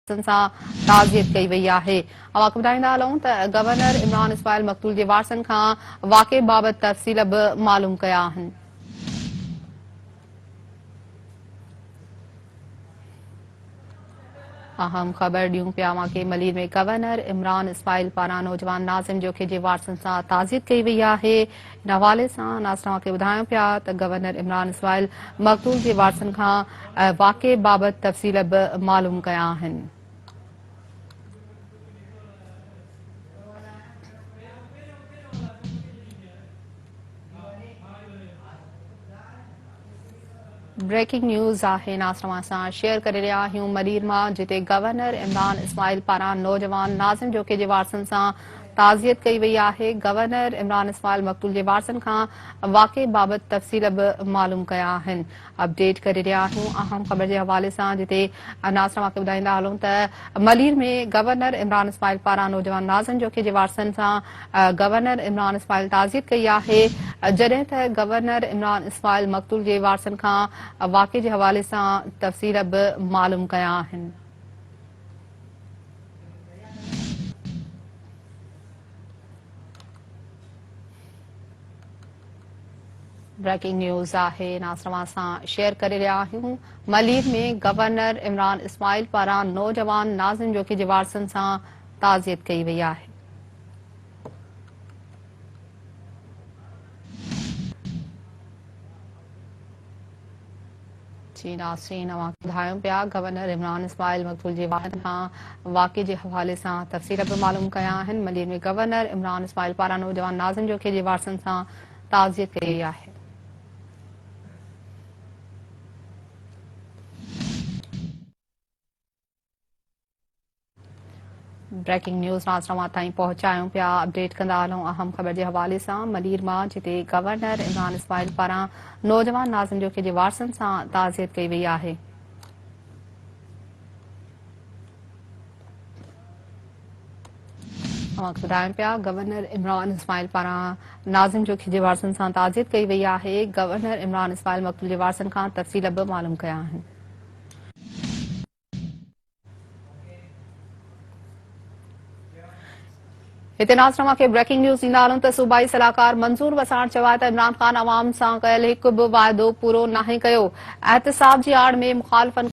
सां ताज़ियत कई वई आहे। अवां ॿुधाईंदा हलूं त गवर्नर इमरान इस्माइल मक़तूल जे वारसनि खां वाक़े बाबति तफ़सील बि मालूम कया आहिनि। अहम ख़बर ॾियूं पिया कि मलीर में गवर्नर इमरान इस्माइल पारां नौजवान नाज़िम जोखे जे वारसनि सां ताज़ियत कई वई आहे। इन हवाले सां नाज़रीन खे ॿुधायूं पिया त गवर्नर इमरान इस्माइल मक़तूल जे वारसनि खां वाक़े बाबति तफ़सील बि मालूम कया आहिनि। ब्रेकिंग न्यूज़ आहे नाज़रीन सां शेयर करे रहिया आहियूं मलीर मां, जिते गवर्नर इमरान इस्माइल पारां नौजवान नाज़िम जोखे जे वारसनि सां ताज़ियत कई वई आहे। गवर्नर इमरान इस्माइल मक़तूल जे वारसनि खां वाक़े बाबति तफ़सील बि मालूम कया आहिनि। अपडेट करे रहिया आहियूं अहम ख़बर जे हवाले सां, जिते नाज़रीन खे ॿुधाईंदा हलूं त मलीर में गवर्नर इमरान इस्माइल पारां नौजवान नाज़िम जोखे जे वारसनि सां गवर्नर इमरान इस्माइल ताज़ियत कई आहे, जॾहिं त गवर्नर इमरान इस्माइल मक़तूल जे वारसनि खां वाक़े जे हवाले सां तफ़सील बि मालूम कया आहिनि। ब्रेकिंग न्यूज़ आहे नाज़रीन सां शेयर करे रहिया आहियूं मलीर में गवर्नर इमरान इस्माइल पारां नौजवान नाज़िम जोखे जे वारसनि सां ताज़ियत कई वई आहे। जी नाज़रीन, अवां ॿुधायूं पिया गवर्नर इमरान इस्माइल मक़तूल जे वारसनि खां वाक़े जे हवाले सां तफ़सील बि मालूम कया आहिनि। मलीर में गवर्नर इमरान इस्माइल पारां नौजवान नाज़िम जोखे जे वारसनि सां ताज़ियत कई आहे। ब्रेकिंग न्यूज़ नाज़रीन ताईं पहुचायूं पिया। अपडेट कंदा हलूं अहम ख़बर जे हवाले सां मलीर मां, जिते गवर्नर इमरान इस्माइल पारां नौजवान नाज़िम जोखे जे वारसनि सां ताज़ियत कई वई आहे। अवां ॿुधायूं पिया गवर्नर इमरान इस्माइल पारां नाज़िम जोखे जे वारसनि सां ताज़ियत कई वई आहे। गवर्नर इमरान इस्माइल मक़तूल जे वारसनि खां तफ़सील बि मालूम कया आहिनि। हिते नाज़रीन खे ब्रेकिंग न्यूज़ ॾींदा हलूं त सूबाई सलाहकार मंज़ूर वसाण चयो आहे त इमरान ख़ान अवाम सां कयल हिकु बि वाइदो पूरो नाहे कयो। एहतसाब जी आड़ में मुख़ालिफ़नि